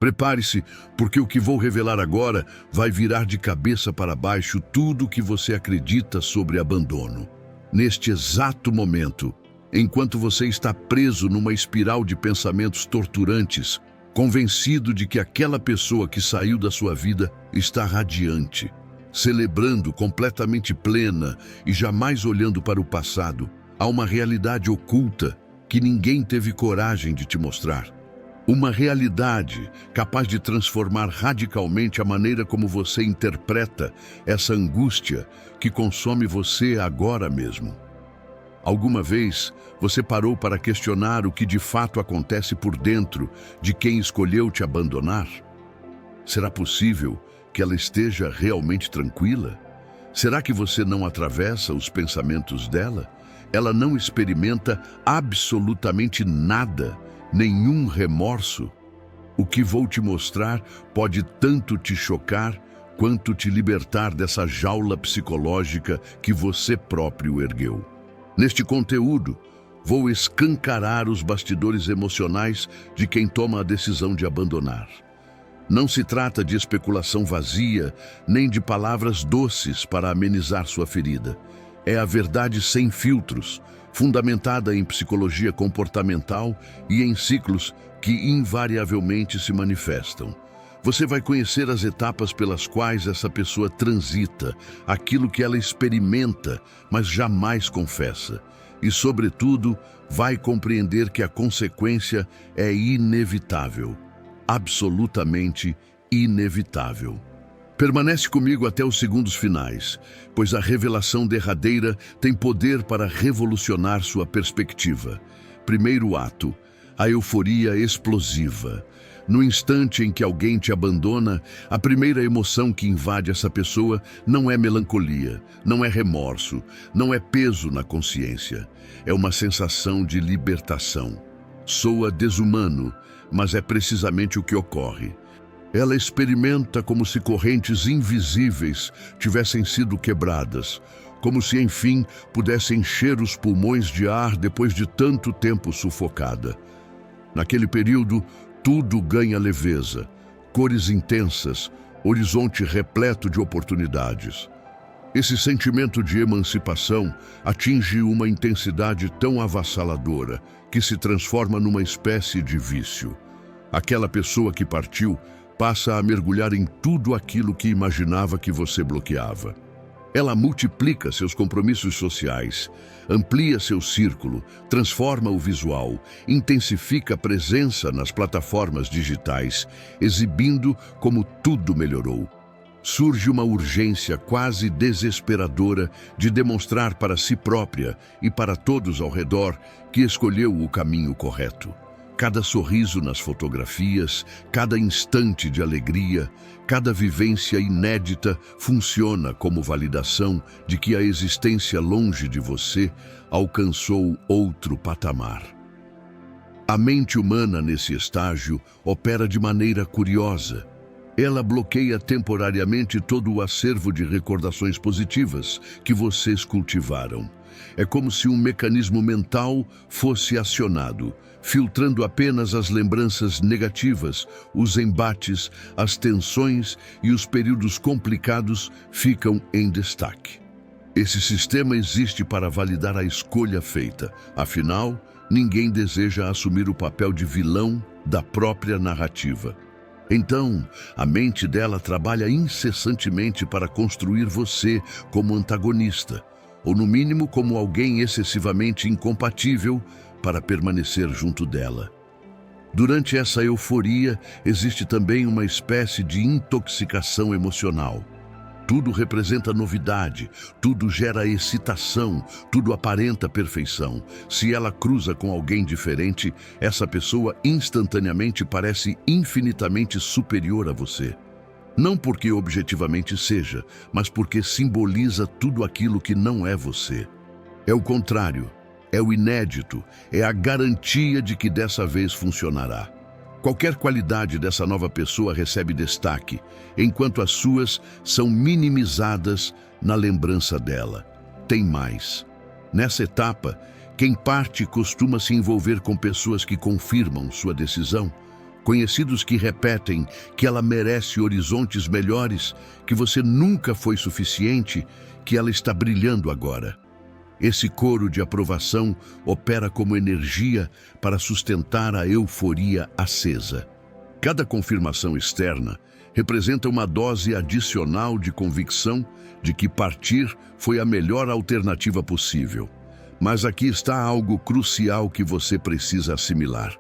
Prepare-se, porque o que vou revelar agora vai virar de cabeça para baixo tudo o que você acredita sobre abandono. Neste exato momento, enquanto você está preso numa espiral de pensamentos torturantes, convencido de que aquela pessoa que saiu da sua vida está radiante, celebrando, completamente plena e jamais olhando para o passado, há uma realidade oculta que ninguém teve coragem de te mostrar. Uma realidade capaz de transformar radicalmente a maneira como você interpreta essa angústia que consome você agora mesmo. Alguma vez você parou para questionar o que de fato acontece por dentro de quem escolheu te abandonar? Será possível que ela esteja realmente tranquila? Será que você não atravessa os pensamentos dela? Ela não experimenta absolutamente nada, nenhum remorso? O que vou te mostrar pode tanto te chocar quanto te libertar dessa jaula psicológica que você próprio ergueu. Neste conteúdo, vou escancarar os bastidores emocionais de quem toma a decisão de abandonar. Não se trata de especulação vazia, nem de palavras doces para amenizar sua ferida. É a verdade sem filtros, fundamentada em psicologia comportamental e em ciclos que invariavelmente se manifestam. Você vai conhecer as etapas pelas quais essa pessoa transita, aquilo que ela experimenta, mas jamais confessa. E, sobretudo, vai compreender que a consequência é inevitável, absolutamente inevitável. Permanece comigo até os segundos finais, pois a revelação derradeira tem poder para revolucionar sua perspectiva. Primeiro ato, a euforia explosiva. No instante em que alguém te abandona, a primeira emoção que invade essa pessoa não é melancolia, não é remorso, não é peso na consciência. É uma sensação de libertação. Soa desumano, mas é precisamente o que ocorre. Ela experimenta como se correntes invisíveis tivessem sido quebradas, como se, enfim, pudesse encher os pulmões de ar depois de tanto tempo sufocada. Naquele período, tudo ganha leveza, cores intensas, horizonte repleto de oportunidades. Esse sentimento de emancipação atinge uma intensidade tão avassaladora que se transforma numa espécie de vício. Aquela pessoa que partiu passa a mergulhar em tudo aquilo que imaginava que você bloqueava. Ela multiplica seus compromissos sociais, amplia seu círculo, transforma o visual, intensifica a presença nas plataformas digitais, exibindo como tudo melhorou. Surge uma urgência quase desesperadora de demonstrar para si própria e para todos ao redor que escolheu o caminho correto. Cada sorriso nas fotografias, cada instante de alegria, cada vivência inédita funciona como validação de que a existência longe de você alcançou outro patamar. A mente humana nesse estágio opera de maneira curiosa. Ela bloqueia temporariamente todo o acervo de recordações positivas que vocês cultivaram. É como se um mecanismo mental fosse acionado, filtrando apenas as lembranças negativas, os embates, as tensões e os períodos complicados ficam em destaque. Esse sistema existe para validar a escolha feita. Afinal, ninguém deseja assumir o papel de vilão da própria narrativa. Então, a mente dela trabalha incessantemente para construir você como antagonista, ou no mínimo como alguém excessivamente incompatível para permanecer junto dela. Durante essa euforia, existe também uma espécie de intoxicação emocional. Tudo representa novidade, tudo gera excitação, tudo aparenta perfeição. Se ela cruza com alguém diferente, essa pessoa instantaneamente parece infinitamente superior a você. Não porque objetivamente seja, mas porque simboliza tudo aquilo que não é você. É o contrário, é o inédito, é a garantia de que dessa vez funcionará. Qualquer qualidade dessa nova pessoa recebe destaque, enquanto as suas são minimizadas na lembrança dela. Tem mais. Nessa etapa, quem parte costuma se envolver com pessoas que confirmam sua decisão, Conhecidos que repetem que ela merece horizontes melhores, que você nunca foi suficiente, que ela está brilhando agora. Esse coro de aprovação opera como energia para sustentar a euforia acesa. Cada confirmação externa representa uma dose adicional de convicção de que partir foi a melhor alternativa possível. Mas aqui está algo crucial que você precisa assimilar.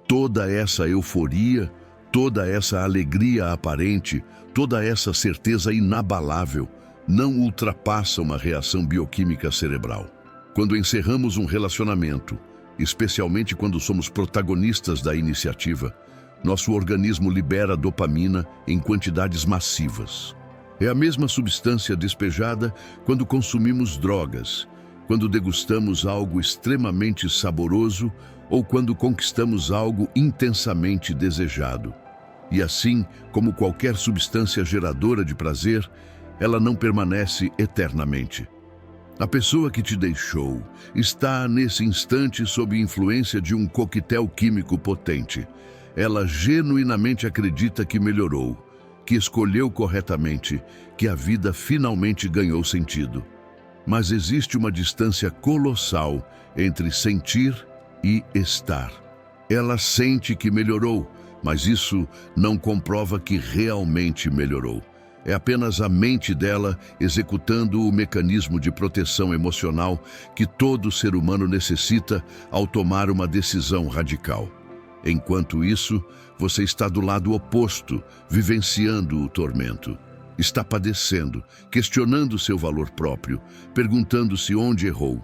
Toda essa euforia, toda essa alegria aparente, toda essa certeza inabalável não ultrapassa uma reação bioquímica cerebral. Quando encerramos um relacionamento, especialmente quando somos protagonistas da iniciativa, nosso organismo libera dopamina em quantidades massivas. É a mesma substância despejada quando consumimos drogas, quando degustamos algo extremamente saboroso ou quando conquistamos algo intensamente desejado. E assim, como qualquer substância geradora de prazer, ela não permanece eternamente. A pessoa que te deixou está, nesse instante, sob influência de um coquetel químico potente. Ela genuinamente acredita que melhorou, que escolheu corretamente, que a vida finalmente ganhou sentido. Mas existe uma distância colossal entre sentir e estar. Ela sente que melhorou, mas isso não comprova que realmente melhorou. É apenas a mente dela executando o mecanismo de proteção emocional que todo ser humano necessita ao tomar uma decisão radical. Enquanto isso, você está do lado oposto, vivenciando o tormento. Está padecendo, questionando seu valor próprio, perguntando-se onde errou.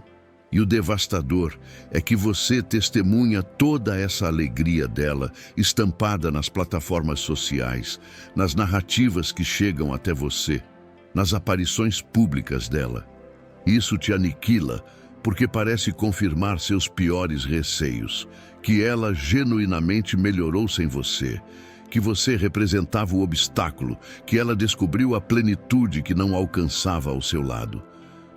E o devastador é que você testemunha toda essa alegria dela estampada nas plataformas sociais, nas narrativas que chegam até você, nas aparições públicas dela. Isso te aniquila porque parece confirmar seus piores receios, que ela genuinamente melhorou sem você, que você representava o obstáculo, que ela descobriu a plenitude que não alcançava ao seu lado.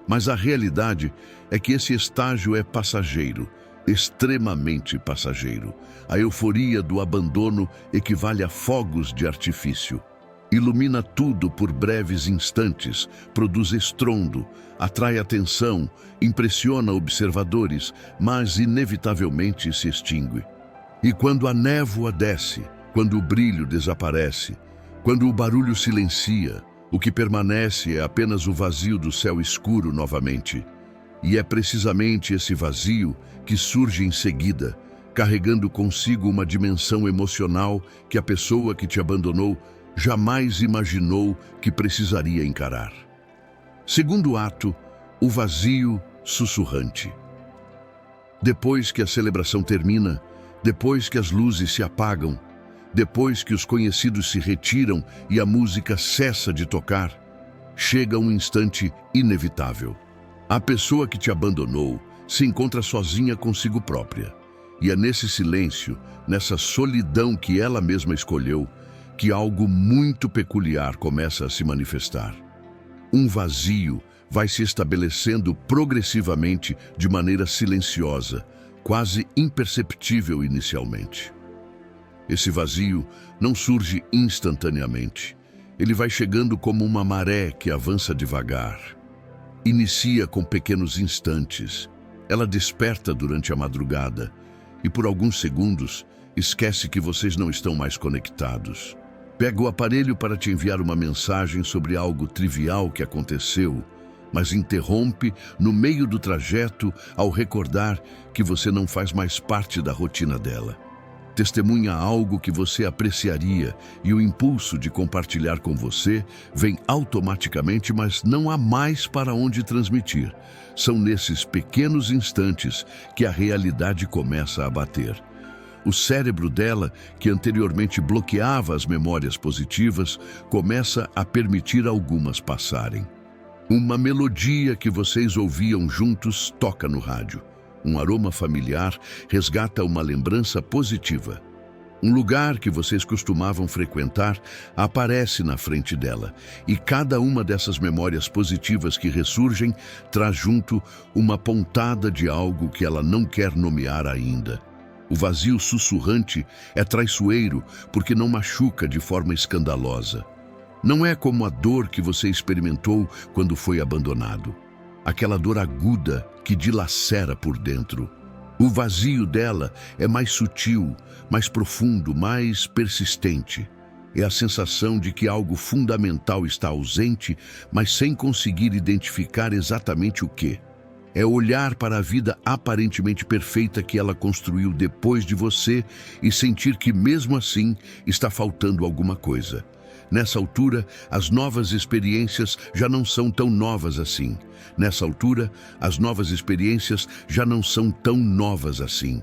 Mas a realidade é que esse estágio é passageiro, extremamente passageiro. A euforia do abandono equivale a fogos de artifício. Ilumina tudo por breves instantes, produz estrondo, atrai atenção, impressiona observadores, mas inevitavelmente se extingue. E quando a névoa desce, quando o brilho desaparece, quando o barulho silencia, o que permanece é apenas o vazio do céu escuro novamente. E é precisamente esse vazio que surge em seguida, carregando consigo uma dimensão emocional que a pessoa que te abandonou jamais imaginou que precisaria encarar. Segundo ato, o vazio sussurrante. Depois que a celebração termina, depois que as luzes se apagam, depois que os conhecidos se retiram e a música cessa de tocar, chega um instante inevitável. A pessoa que te abandonou se encontra sozinha consigo própria. E é nesse silêncio, nessa solidão que ela mesma escolheu, que algo muito peculiar começa a se manifestar. Um vazio vai se estabelecendo progressivamente de maneira silenciosa, quase imperceptível inicialmente. Esse vazio não surge instantaneamente. Ele vai chegando como uma maré que avança devagar. Inicia com pequenos instantes. Ela desperta durante a madrugada e por alguns segundos esquece que vocês não estão mais conectados. Pega o aparelho para te enviar uma mensagem sobre algo trivial que aconteceu, mas interrompe no meio do trajeto ao recordar que você não faz mais parte da rotina dela. Testemunha algo que você apreciaria e o impulso de compartilhar com você vem automaticamente, mas não há mais para onde transmitir. São nesses pequenos instantes que a realidade começa a bater. O cérebro dela, que anteriormente bloqueava as memórias positivas, começa a permitir algumas passarem. Uma melodia que vocês ouviam juntos toca no rádio. Um aroma familiar resgata uma lembrança positiva. Um lugar que vocês costumavam frequentar aparece na frente dela, e cada uma dessas memórias positivas que ressurgem traz junto uma pontada de algo que ela não quer nomear ainda. O vazio sussurrante é traiçoeiro porque não machuca de forma escandalosa. Não é como a dor que você experimentou quando foi abandonado. Aquela dor aguda que dilacera por dentro. O vazio dela é mais sutil, mais profundo, mais persistente. É a sensação de que algo fundamental está ausente, mas sem conseguir identificar exatamente o que. É olhar para a vida aparentemente perfeita que ela construiu depois de você e sentir que mesmo assim está faltando alguma coisa. Nessa altura, as novas experiências já não são tão novas assim. Nessa altura, as novas experiências já não são tão novas assim.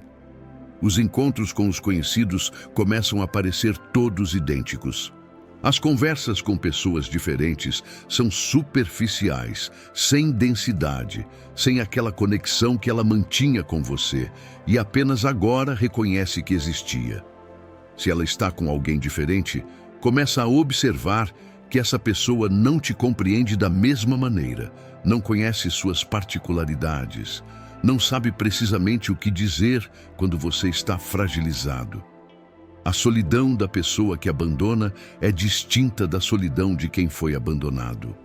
Os encontros com os conhecidos começam a parecer todos idênticos. As conversas com pessoas diferentes são superficiais, sem densidade, sem aquela conexão que ela mantinha com você e apenas agora reconhece que existia. Se ela está com alguém diferente, começa a observar que essa pessoa não te compreende da mesma maneira, não conhece suas particularidades, não sabe precisamente o que dizer quando você está fragilizado. A solidão da pessoa que abandona é distinta da solidão de quem foi abandonado.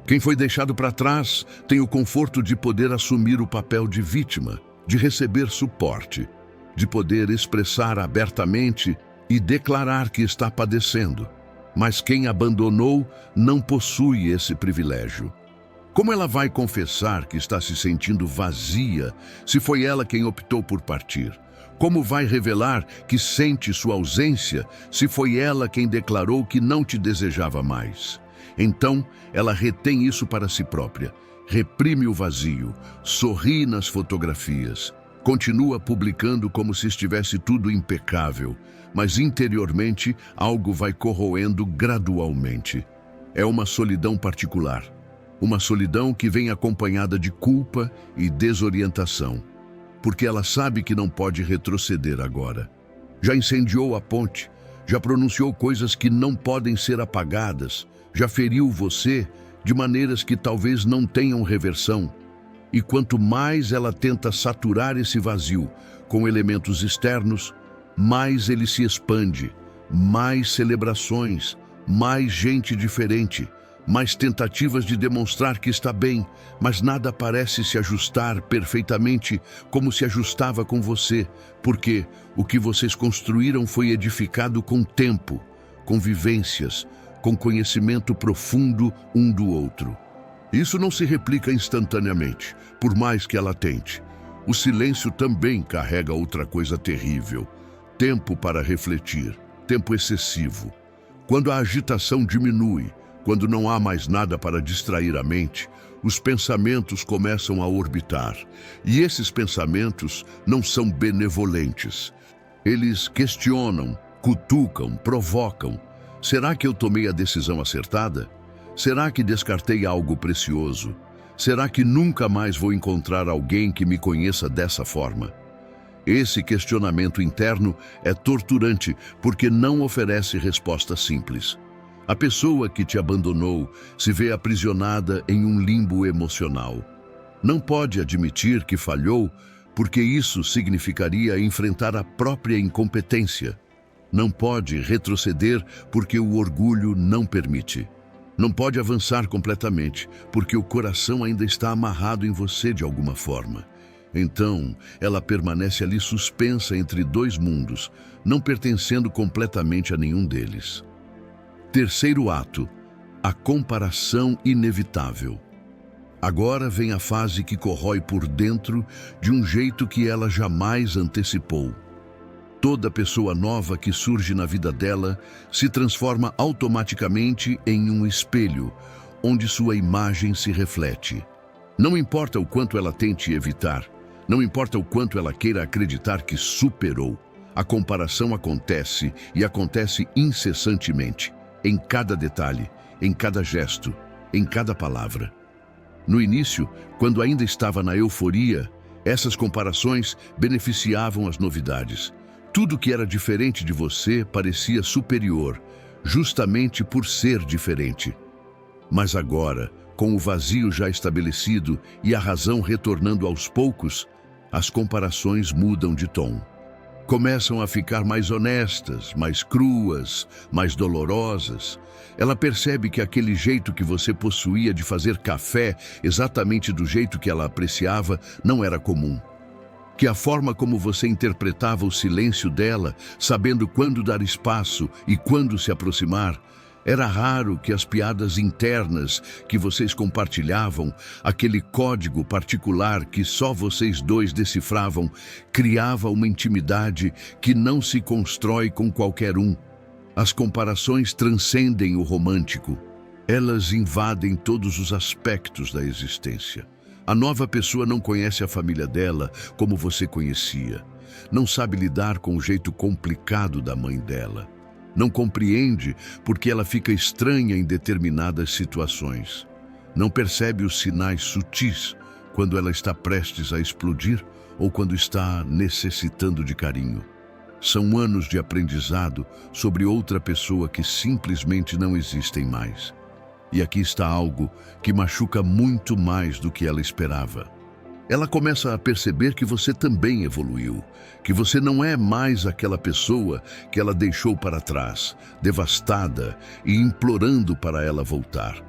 Quem foi deixado para trás tem o conforto de poder assumir o papel de vítima, de receber suporte, de poder expressar abertamente e declarar que está padecendo. Mas quem abandonou não possui esse privilégio. Como ela vai confessar que está se sentindo vazia se foi ela quem optou por partir? Como vai revelar que sente sua ausência se foi ela quem declarou que não te desejava mais? Então, ela retém isso para si própria, reprime o vazio, sorri nas fotografias, continua publicando como se estivesse tudo impecável, mas interiormente algo vai corroendo gradualmente. É uma solidão particular. Uma solidão que vem acompanhada de culpa e desorientação, porque ela sabe que não pode retroceder agora. Já incendiou a ponte, já pronunciou coisas que não podem ser apagadas, já feriu você de maneiras que talvez não tenham reversão. E quanto mais ela tenta saturar esse vazio com elementos externos, mais ele se expande, mais celebrações, mais gente diferente, mais tentativas de demonstrar que está bem, mas nada parece se ajustar perfeitamente como se ajustava com você, porque o que vocês construíram foi edificado com tempo, com vivências, com conhecimento profundo um do outro. Isso não se replica instantaneamente, por mais que ela tente. O silêncio também carrega outra coisa terrível: tempo para refletir, tempo excessivo. Quando a agitação diminui, quando não há mais nada para distrair a mente, os pensamentos começam a orbitar. E esses pensamentos não são benevolentes. Eles questionam, cutucam, provocam. Será que eu tomei a decisão acertada? Será que descartei algo precioso? Será que nunca mais vou encontrar alguém que me conheça dessa forma? Esse questionamento interno é torturante porque não oferece resposta simples. A pessoa que te abandonou se vê aprisionada em um limbo emocional. Não pode admitir que falhou, porque isso significaria enfrentar a própria incompetência. Não pode retroceder porque o orgulho não permite. Não pode avançar completamente, porque o coração ainda está amarrado em você de alguma forma. Então, ela permanece ali suspensa entre dois mundos, não pertencendo completamente a nenhum deles. Terceiro ato, a comparação inevitável. Agora vem a fase que corrói por dentro de um jeito que ela jamais antecipou. Toda pessoa nova que surge na vida dela se transforma automaticamente em um espelho, onde sua imagem se reflete. Não importa o quanto ela tente evitar, não importa o quanto ela queira acreditar que superou, a comparação acontece e acontece incessantemente. Em cada detalhe, em cada gesto, em cada palavra. No início, quando ainda estava na euforia, essas comparações beneficiavam as novidades. Tudo que era diferente de você parecia superior, justamente por ser diferente. Mas agora, com o vazio já estabelecido e a razão retornando aos poucos, as comparações mudam de tom. começam a ficar mais honestas, mais cruas, mais dolorosas. Ela percebe que aquele jeito que você possuía de fazer café, exatamente do jeito que ela apreciava, não era comum. Que a forma como você interpretava o silêncio dela, sabendo quando dar espaço e quando se aproximar, era raro. Que as piadas internas que vocês compartilhavam, aquele código particular que só vocês dois decifravam, criava uma intimidade que não se constrói com qualquer um. As comparações transcendem o romântico. Elas invadem todos os aspectos da existência. A nova pessoa não conhece a família dela como você conhecia. Não sabe lidar com o jeito complicado da mãe dela. Não compreende porque ela fica estranha em determinadas situações. Não percebe os sinais sutis quando ela está prestes a explodir ou quando está necessitando de carinho. São anos de aprendizado sobre outra pessoa que simplesmente não existem mais. E aqui está algo que machuca muito mais do que ela esperava. Ela começa a perceber que você também evoluiu, que você não é mais aquela pessoa que ela deixou para trás, devastada e implorando para ela voltar.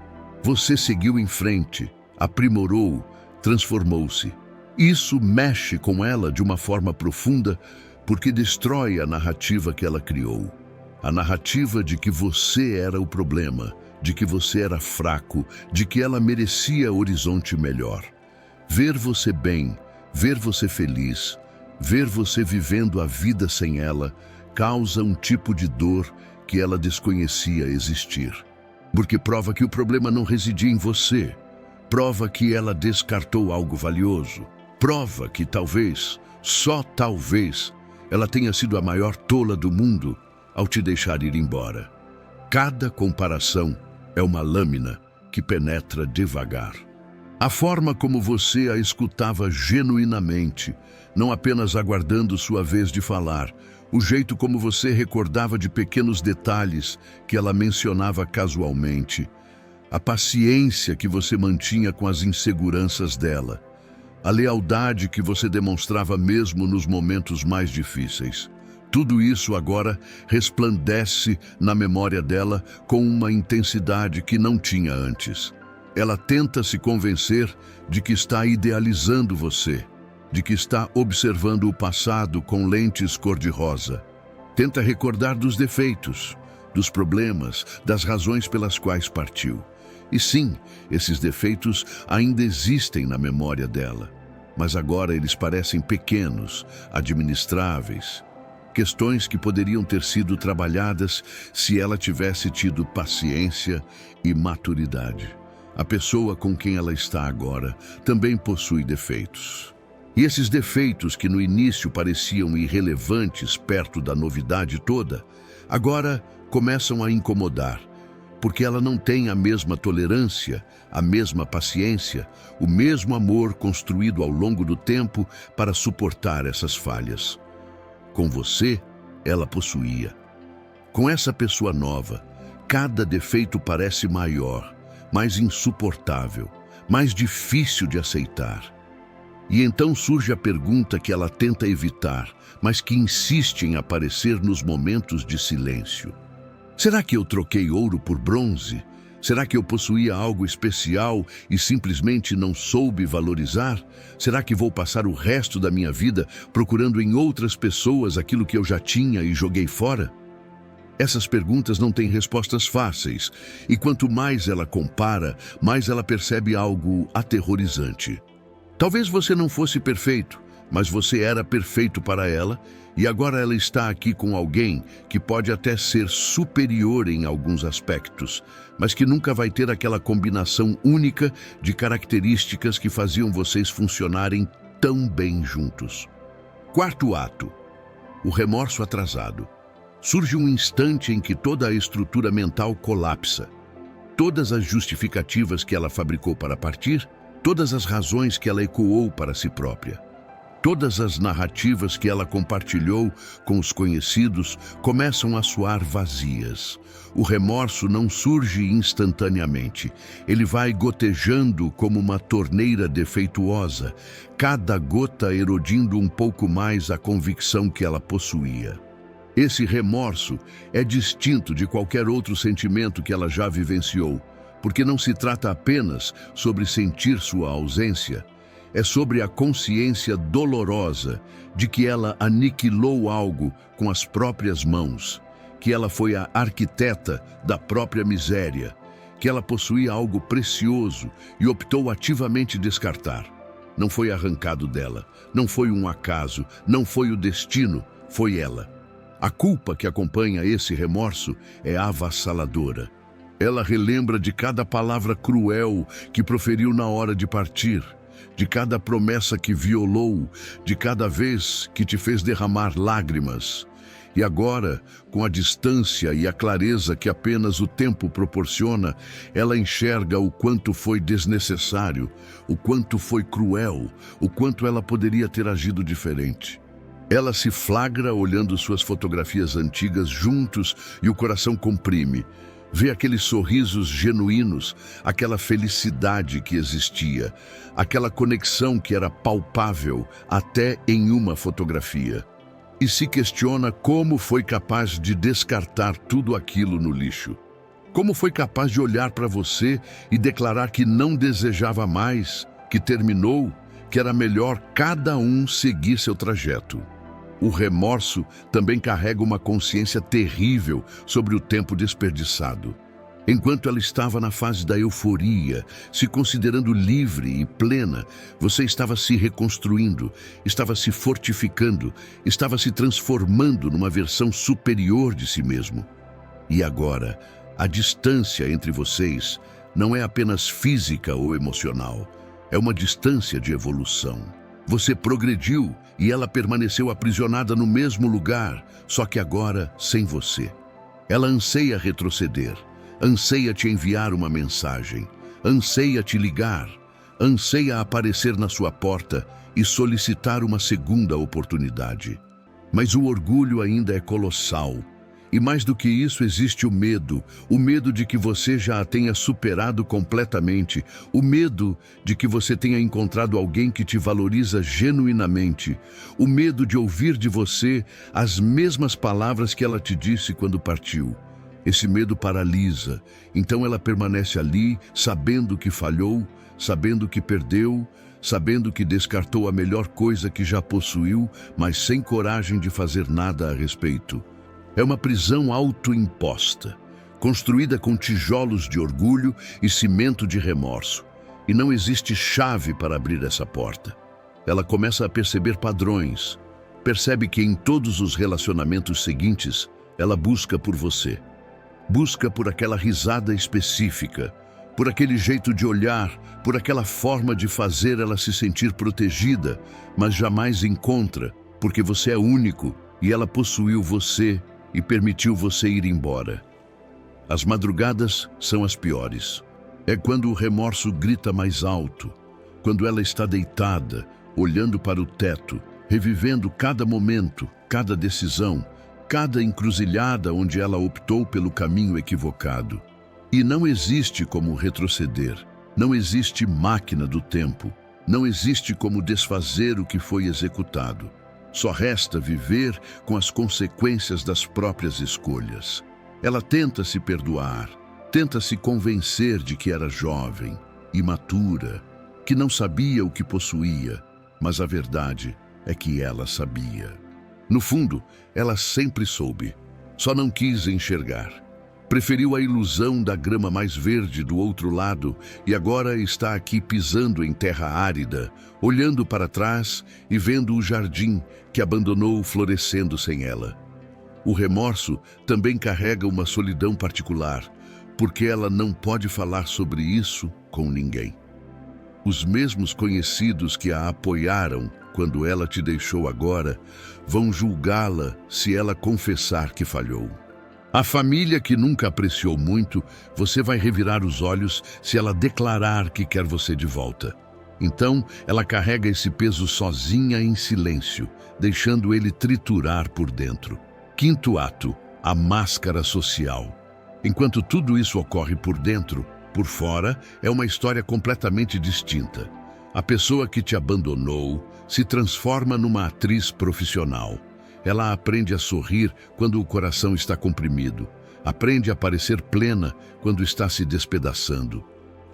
Você seguiu em frente, aprimorou, transformou-se. Isso mexe com ela de uma forma profunda, porque destrói a narrativa que ela criou. A narrativa de que você era o problema, de que você era fraco, de que ela merecia horizonte melhor. Ver você bem, ver você feliz, ver você vivendo a vida sem ela, causa um tipo de dor que ela desconhecia existir. Porque prova que o problema não residia em você. Prova que ela descartou algo valioso. Prova que talvez, só talvez, ela tenha sido a maior tola do mundo ao te deixar ir embora. Cada comparação é uma lâmina que penetra devagar. A forma como você a escutava genuinamente, não apenas aguardando sua vez de falar, o jeito como você recordava de pequenos detalhes que ela mencionava casualmente, a paciência que você mantinha com as inseguranças dela, a lealdade que você demonstrava mesmo nos momentos mais difíceis. Tudo isso agora resplandece na memória dela com uma intensidade que não tinha antes. Ela tenta se convencer de que está idealizando você, de que está observando o passado com lentes cor-de-rosa. Tenta recordar dos defeitos, dos problemas, das razões pelas quais partiu. E sim, esses defeitos ainda existem na memória dela, mas agora eles parecem pequenos, administráveis. Questões que poderiam ter sido trabalhadas se ela tivesse tido paciência e maturidade. A pessoa com quem ela está agora também possui defeitos. E esses defeitos que no início pareciam irrelevantes perto da novidade toda, agora começam a incomodar, porque ela não tem a mesma tolerância, a mesma paciência, o mesmo amor construído ao longo do tempo para suportar essas falhas. Com você, ela possuía. Com essa pessoa nova, cada defeito parece maior, mais insuportável, mais difícil de aceitar. E então surge a pergunta que ela tenta evitar, mas que insiste em aparecer nos momentos de silêncio. Será que eu troquei ouro por bronze? Será que eu possuía algo especial e simplesmente não soube valorizar? Será que vou passar o resto da minha vida procurando em outras pessoas aquilo que eu já tinha e joguei fora? Essas perguntas não têm respostas fáceis, e quanto mais ela compara, mais ela percebe algo aterrorizante. Talvez você não fosse perfeito, mas você era perfeito para ela, e agora ela está aqui com alguém que pode até ser superior em alguns aspectos, mas que nunca vai ter aquela combinação única de características que faziam vocês funcionarem tão bem juntos. Quarto ato: o remorso atrasado. Surge um instante em que toda a estrutura mental colapsa. Todas as justificativas que ela fabricou para partir, todas as razões que ela ecoou para si própria. Todas as narrativas que ela compartilhou com os conhecidos começam a soar vazias. O remorso não surge instantaneamente. Ele vai gotejando como uma torneira defeituosa, cada gota erodindo um pouco mais a convicção que ela possuía. Esse remorso é distinto de qualquer outro sentimento que ela já vivenciou, porque não se trata apenas sobre sentir sua ausência. É sobre a consciência dolorosa de que ela aniquilou algo com as próprias mãos, que ela foi a arquiteta da própria miséria, que ela possuía algo precioso e optou ativamente descartar. Não foi arrancado dela, não foi um acaso, não foi o destino, foi ela. A culpa que acompanha esse remorso é avassaladora. Ela relembra de cada palavra cruel que proferiu na hora de partir, de cada promessa que violou, de cada vez que te fez derramar lágrimas. E agora, com a distância e a clareza que apenas o tempo proporciona, ela enxerga o quanto foi desnecessário, o quanto foi cruel, o quanto ela poderia ter agido diferente. Ela se flagra olhando suas fotografias antigas juntos e o coração comprime. Vê aqueles sorrisos genuínos, aquela felicidade que existia, aquela conexão que era palpável até em uma fotografia. E se questiona como foi capaz de descartar tudo aquilo no lixo. Como foi capaz de olhar para você e declarar que não desejava mais, que terminou, que era melhor cada um seguir seu trajeto. O remorso também carrega uma consciência terrível sobre o tempo desperdiçado. Enquanto ela estava na fase da euforia, se considerando livre e plena, você estava se reconstruindo, estava se fortificando, estava se transformando numa versão superior de si mesmo. E agora, a distância entre vocês não é apenas física ou emocional, é uma distância de evolução. Você progrediu e ela permaneceu aprisionada no mesmo lugar, só que agora sem você. Ela anseia retroceder, anseia te enviar uma mensagem, anseia te ligar, anseia aparecer na sua porta e solicitar uma segunda oportunidade. Mas o orgulho ainda é colossal. E mais do que isso existe o medo de que você já a tenha superado completamente, o medo de que você tenha encontrado alguém que te valoriza genuinamente, o medo de ouvir de você as mesmas palavras que ela te disse quando partiu. Esse medo paralisa, então ela permanece ali, sabendo que falhou, sabendo que perdeu, sabendo que descartou a melhor coisa que já possuiu, mas sem coragem de fazer nada a respeito. É uma prisão autoimposta, construída com tijolos de orgulho e cimento de remorso. E não existe chave para abrir essa porta. Ela começa a perceber padrões. Percebe que em todos os relacionamentos seguintes, ela busca por você. Busca por aquela risada específica, por aquele jeito de olhar, por aquela forma de fazer ela se sentir protegida, mas jamais encontra, porque você é único e ela possuiu você e permitiu você ir embora. As madrugadas são as piores. É quando o remorso grita mais alto, quando ela está deitada, olhando para o teto, revivendo cada momento, cada decisão, cada encruzilhada onde ela optou pelo caminho equivocado. E não existe como retroceder, não existe máquina do tempo, não existe como desfazer o que foi executado. Só resta viver com as consequências das próprias escolhas. Ela tenta se perdoar, tenta se convencer de que era jovem, imatura, que não sabia o que possuía, mas a verdade é que ela sabia. No fundo, ela sempre soube, só não quis enxergar. Preferiu a ilusão da grama mais verde do outro lado e agora está aqui pisando em terra árida, olhando para trás e vendo o jardim que abandonou florescendo sem ela. O remorso também carrega uma solidão particular, porque ela não pode falar sobre isso com ninguém. Os mesmos conhecidos que a apoiaram quando ela te deixou agora vão julgá-la se ela confessar que falhou. A família que nunca apreciou muito, você vai revirar os olhos se ela declarar que quer você de volta. Então, ela carrega esse peso sozinha em silêncio, deixando ele triturar por dentro. Quinto ato, a máscara social. Enquanto tudo isso ocorre por dentro, por fora é uma história completamente distinta. A pessoa que te abandonou se transforma numa atriz profissional. Ela aprende a sorrir quando o coração está comprimido. Aprende a parecer plena quando está se despedaçando.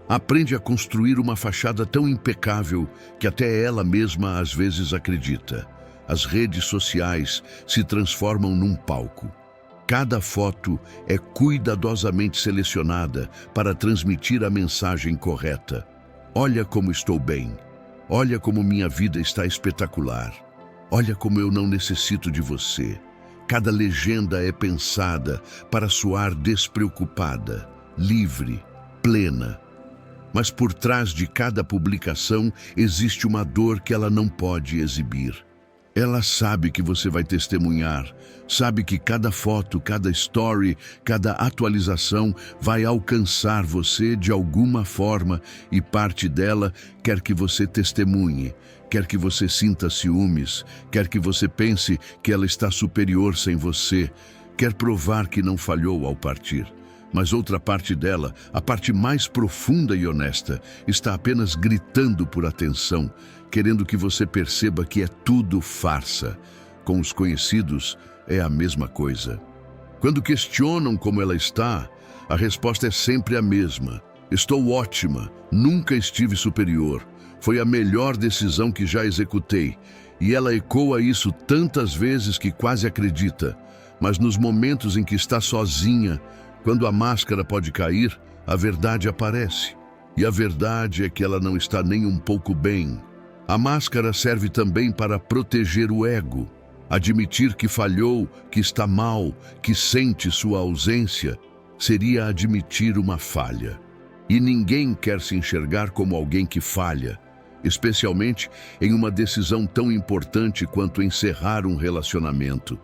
Aprende a construir uma fachada tão impecável que até ela mesma às vezes acredita. As redes sociais se transformam num palco. Cada foto é cuidadosamente selecionada para transmitir a mensagem correta. Olha como estou bem. Olha como minha vida está espetacular. Olha como eu não necessito de você. Cada legenda é pensada para soar despreocupada, livre, plena. Mas por trás de cada publicação existe uma dor que ela não pode exibir. Ela sabe que você vai testemunhar, sabe que cada foto, cada story, cada atualização vai alcançar você de alguma forma e parte dela quer que você testemunhe, quer que você sinta ciúmes, quer que você pense que ela está superior sem você, quer provar que não falhou ao partir. Mas outra parte dela, a parte mais profunda e honesta, está apenas gritando por atenção, querendo que você perceba que é tudo farsa. Com os conhecidos, é a mesma coisa. Quando questionam como ela está, a resposta é sempre a mesma. Estou ótima, nunca estive superior. Foi a melhor decisão que já executei. E ela ecoa isso tantas vezes que quase acredita. Mas nos momentos em que está sozinha, quando a máscara pode cair, a verdade aparece. E a verdade é que ela não está nem um pouco bem. A máscara serve também para proteger o ego. Admitir que falhou, que está mal, que sente sua ausência, seria admitir uma falha. E ninguém quer se enxergar como alguém que falha, especialmente em uma decisão tão importante quanto encerrar um relacionamento.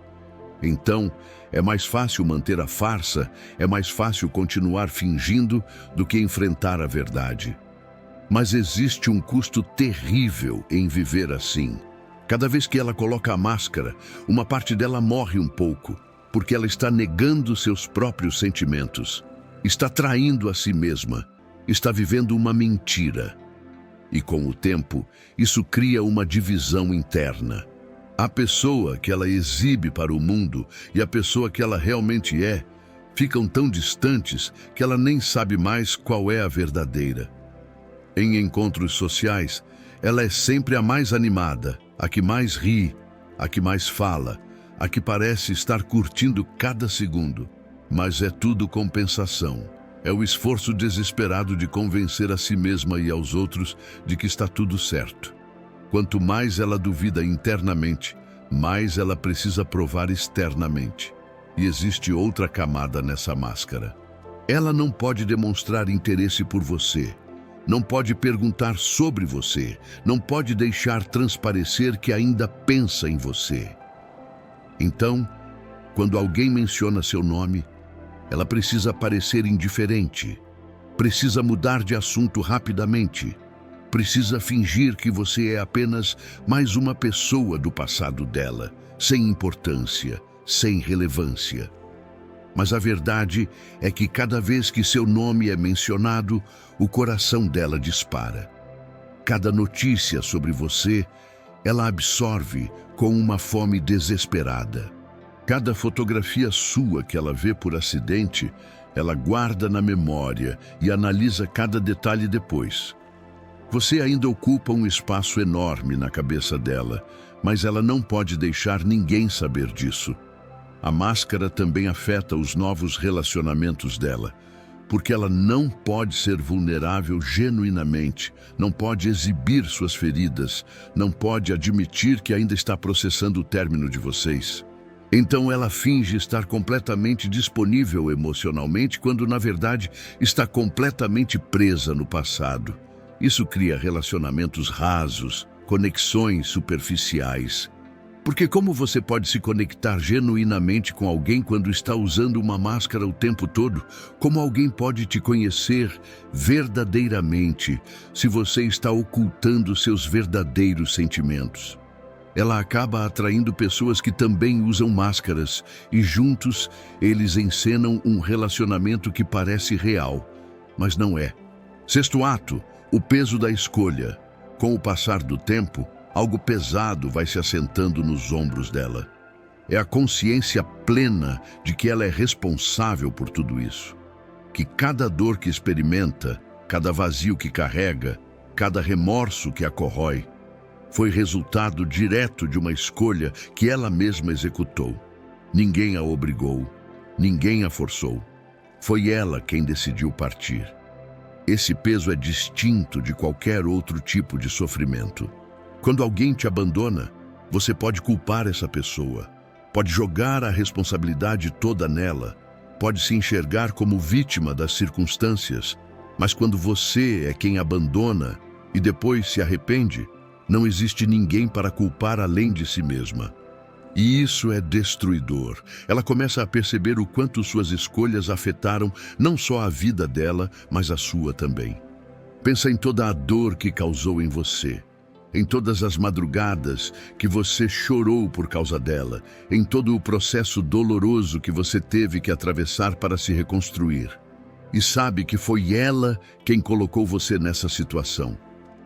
Então, é mais fácil manter a farsa, é mais fácil continuar fingindo do que enfrentar a verdade. Mas existe um custo terrível em viver assim. Cada vez que ela coloca a máscara, uma parte dela morre um pouco, porque ela está negando seus próprios sentimentos, está traindo a si mesma, está vivendo uma mentira. E com o tempo, isso cria uma divisão interna. A pessoa que ela exibe para o mundo e a pessoa que ela realmente é, ficam tão distantes que ela nem sabe mais qual é a verdadeira. Em encontros sociais, ela é sempre a mais animada, a que mais ri, a que mais fala, a que parece estar curtindo cada segundo. Mas é tudo compensação. É o esforço desesperado de convencer a si mesma e aos outros de que está tudo certo. Quanto mais ela duvida internamente, mais ela precisa provar externamente. E existe outra camada nessa máscara. Ela não pode demonstrar interesse por você. Não pode perguntar sobre você, não pode deixar transparecer que ainda pensa em você. Então, quando alguém menciona seu nome, ela precisa parecer indiferente, precisa mudar de assunto rapidamente, precisa fingir que você é apenas mais uma pessoa do passado dela, sem importância, sem relevância. Mas a verdade é que cada vez que seu nome é mencionado, o coração dela dispara. Cada notícia sobre você, ela absorve com uma fome desesperada. Cada fotografia sua que ela vê por acidente, ela guarda na memória e analisa cada detalhe depois. Você ainda ocupa um espaço enorme na cabeça dela, mas ela não pode deixar ninguém saber disso. A máscara também afeta os novos relacionamentos dela, porque ela não pode ser vulnerável genuinamente, não pode exibir suas feridas, não pode admitir que ainda está processando o término de vocês. Então ela finge estar completamente disponível emocionalmente, quando na verdade está completamente presa no passado. Isso cria relacionamentos rasos, conexões superficiais. Porque como você pode se conectar genuinamente com alguém quando está usando uma máscara o tempo todo? Como alguém pode te conhecer verdadeiramente se você está ocultando seus verdadeiros sentimentos? Ela acaba atraindo pessoas que também usam máscaras e juntos eles encenam um relacionamento que parece real, mas não é. Sexto ato, o peso da escolha. Com o passar do tempo, algo pesado vai se assentando nos ombros dela. É a consciência plena de que ela é responsável por tudo isso. Que cada dor que experimenta, cada vazio que carrega, cada remorso que a corrói, foi resultado direto de uma escolha que ela mesma executou. Ninguém a obrigou, ninguém a forçou. Foi ela quem decidiu partir. Esse peso é distinto de qualquer outro tipo de sofrimento. Quando alguém te abandona, você pode culpar essa pessoa, pode jogar a responsabilidade toda nela, pode se enxergar como vítima das circunstâncias, mas quando você é quem abandona e depois se arrepende, não existe ninguém para culpar além de si mesma. E isso é destruidor. Ela começa a perceber o quanto suas escolhas afetaram não só a vida dela, mas a sua também. Pensa em toda a dor que causou em você, em todas as madrugadas que você chorou por causa dela, em todo o processo doloroso que você teve que atravessar para se reconstruir. E sabe que foi ela quem colocou você nessa situação.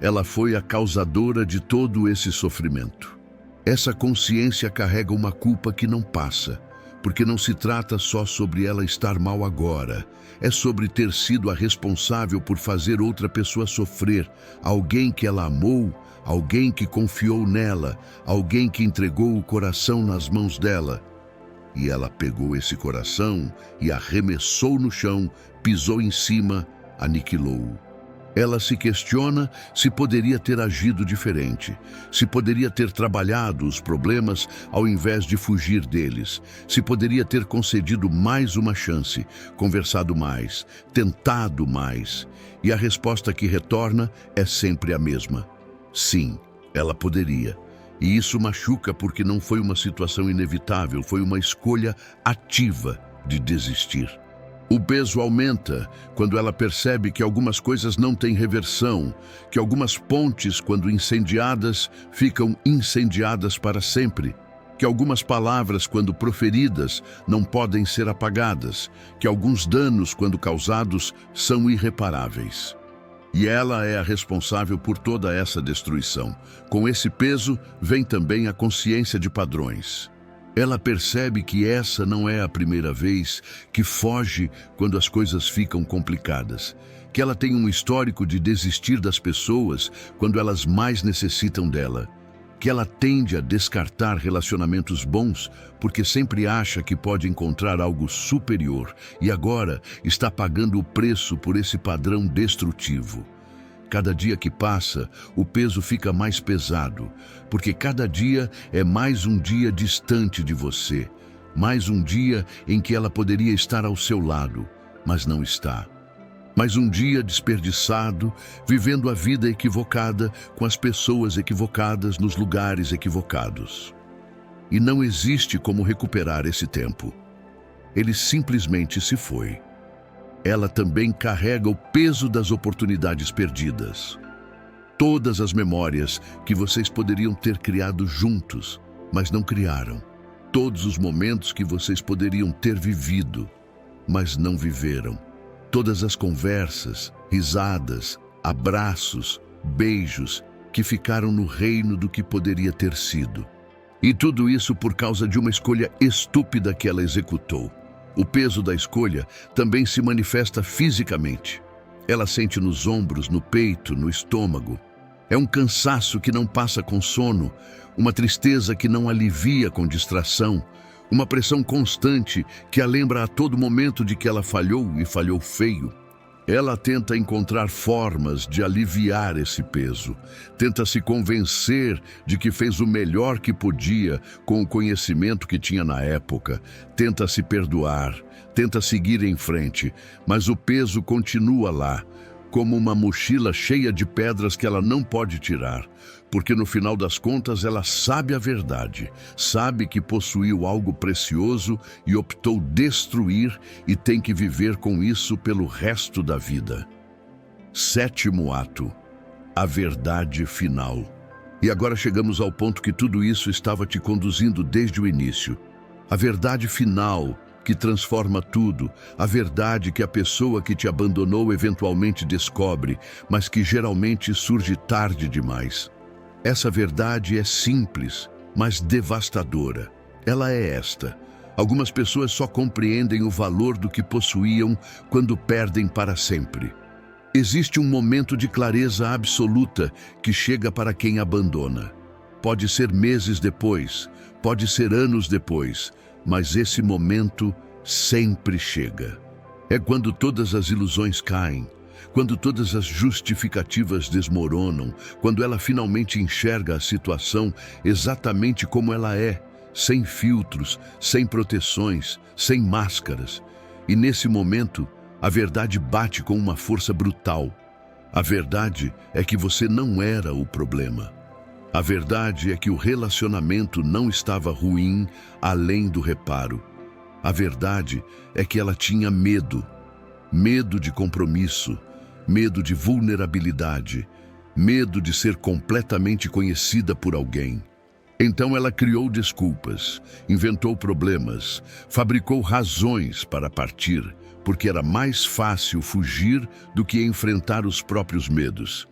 Ela foi a causadora de todo esse sofrimento. Essa consciência carrega uma culpa que não passa, porque não se trata só sobre ela estar mal agora. É sobre ter sido a responsável por fazer outra pessoa sofrer, alguém que ela amou, alguém que confiou nela, alguém que entregou o coração nas mãos dela. E ela pegou esse coração e arremessou no chão, pisou em cima, aniquilou-o. Ela se questiona se poderia ter agido diferente, se poderia ter trabalhado os problemas ao invés de fugir deles, se poderia ter concedido mais uma chance, conversado mais, tentado mais. E a resposta que retorna é sempre a mesma. Sim, ela poderia. E isso machuca porque não foi uma situação inevitável, foi uma escolha ativa de desistir. O peso aumenta quando ela percebe que algumas coisas não têm reversão, que algumas pontes, quando incendiadas, ficam incendiadas para sempre, que algumas palavras, quando proferidas, não podem ser apagadas, que alguns danos, quando causados, são irreparáveis. E ela é a responsável por toda essa destruição. Com esse peso, vem também a consciência de padrões. Ela percebe que essa não é a primeira vez que foge quando as coisas ficam complicadas, que ela tem um histórico de desistir das pessoas quando elas mais necessitam dela, que ela tende a descartar relacionamentos bons porque sempre acha que pode encontrar algo superior e agora está pagando o preço por esse padrão destrutivo. Cada dia que passa, o peso fica mais pesado, porque cada dia é mais um dia distante de você, mais um dia em que ela poderia estar ao seu lado, mas não está. Mais um dia desperdiçado, vivendo a vida equivocada, com as pessoas equivocadas, nos lugares equivocados. E não existe como recuperar esse tempo. Ele simplesmente se foi. Ela também carrega o peso das oportunidades perdidas. Todas as memórias que vocês poderiam ter criado juntos, mas não criaram. Todos os momentos que vocês poderiam ter vivido, mas não viveram. Todas as conversas, risadas, abraços, beijos que ficaram no reino do que poderia ter sido. E tudo isso por causa de uma escolha estúpida que ela executou. O peso da escolha também se manifesta fisicamente. Ela sente nos ombros, no peito, no estômago. É um cansaço que não passa com sono, uma tristeza que não alivia com distração, uma pressão constante que a lembra a todo momento de que ela falhou e falhou feio. Ela tenta encontrar formas de aliviar esse peso, tenta se convencer de que fez o melhor que podia com o conhecimento que tinha na época, tenta se perdoar, tenta seguir em frente, mas o peso continua lá, como uma mochila cheia de pedras que ela não pode tirar, porque no final das contas ela sabe a verdade, sabe que possuiu algo precioso e optou destruir e tem que viver com isso pelo resto da vida. Sétimo ato, a verdade final. E agora chegamos ao ponto que tudo isso estava te conduzindo desde o início. A verdade final que transforma tudo, a verdade que a pessoa que te abandonou eventualmente descobre, mas que geralmente surge tarde demais. Essa verdade é simples, mas devastadora. Ela é esta: algumas pessoas só compreendem o valor do que possuíam quando perdem para sempre. Existe um momento de clareza absoluta que chega para quem abandona. Pode ser meses depois, pode ser anos depois, mas esse momento sempre chega. É quando todas as ilusões caem, quando todas as justificativas desmoronam, quando ela finalmente enxerga a situação exatamente como ela é, sem filtros, sem proteções, sem máscaras. E nesse momento, a verdade bate com uma força brutal. A verdade é que você não era o problema. A verdade é que o relacionamento não estava ruim além do reparo. A verdade é que ela tinha medo. Medo de compromisso, medo de vulnerabilidade, medo de ser completamente conhecida por alguém. Então ela criou desculpas, inventou problemas, fabricou razões para partir, porque era mais fácil fugir do que enfrentar os próprios medos.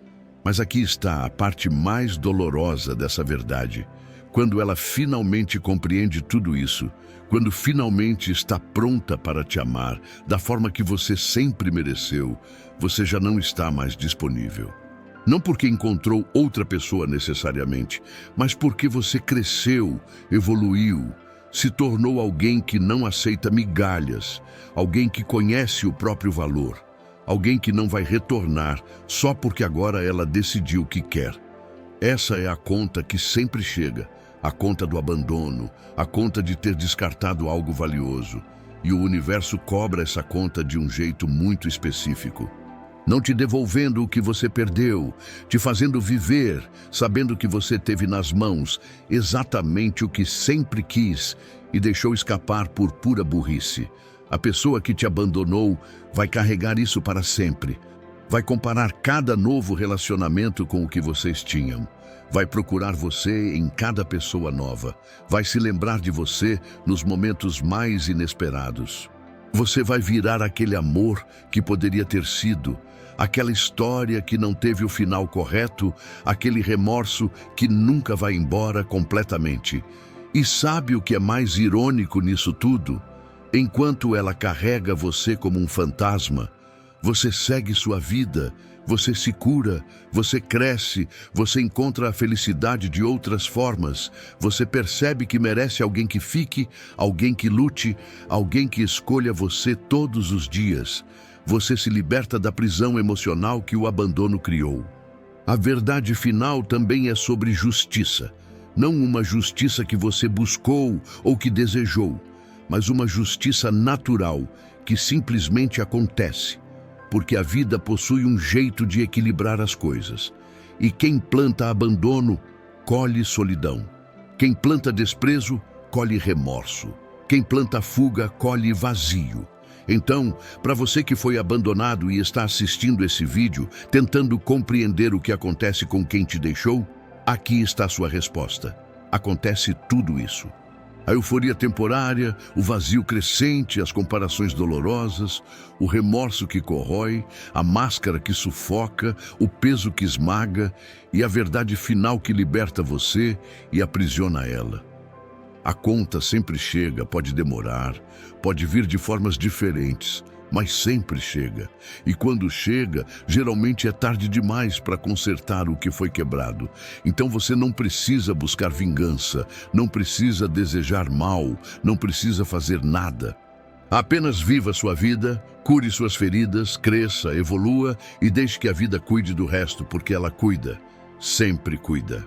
Mas aqui está a parte mais dolorosa dessa verdade. Quando ela finalmente compreende tudo isso, quando finalmente está pronta para te amar, da forma que você sempre mereceu, você já não está mais disponível. Não porque encontrou outra pessoa necessariamente, mas porque você cresceu, evoluiu, se tornou alguém que não aceita migalhas, alguém que conhece o próprio valor, alguém que não vai retornar só porque agora ela decidiu que quer. Essa é a conta que sempre chega, a conta do abandono, a conta de ter descartado algo valioso. E o universo cobra essa conta de um jeito muito específico. Não te devolvendo o que você perdeu, te fazendo viver, sabendo que você teve nas mãos exatamente o que sempre quis e deixou escapar por pura burrice. A pessoa que te abandonou vai carregar isso para sempre. Vai comparar cada novo relacionamento com o que vocês tinham. Vai procurar você em cada pessoa nova. Vai se lembrar de você nos momentos mais inesperados. Você vai virar aquele amor que poderia ter sido, aquela história que não teve o final correto, aquele remorso que nunca vai embora completamente. E sabe o que é mais irônico nisso tudo? Enquanto ela carrega você como um fantasma, você segue sua vida, você se cura, você cresce, você encontra a felicidade de outras formas, você percebe que merece alguém que fique, alguém que lute, alguém que escolha você todos os dias. Você se liberta da prisão emocional que o abandono criou. A verdade final também é sobre justiça. Não uma justiça que você buscou ou que desejou, mas uma justiça natural que simplesmente acontece. Porque a vida possui um jeito de equilibrar as coisas. E quem planta abandono, colhe solidão. Quem planta desprezo, colhe remorso. Quem planta fuga, colhe vazio. Então, para você que foi abandonado e está assistindo esse vídeo, tentando compreender o que acontece com quem te deixou, aqui está a sua resposta. Acontece tudo isso. A euforia temporária, o vazio crescente, as comparações dolorosas, o remorso que corrói, a máscara que sufoca, o peso que esmaga e a verdade final que liberta você e aprisiona ela. A conta sempre chega, pode demorar, pode vir de formas diferentes, mas sempre chega. E quando chega, geralmente é tarde demais para consertar o que foi quebrado. Então você não precisa buscar vingança, não precisa desejar mal, não precisa fazer nada. Apenas viva sua vida, cure suas feridas, cresça, evolua e deixe que a vida cuide do resto, porque ela cuida, sempre cuida.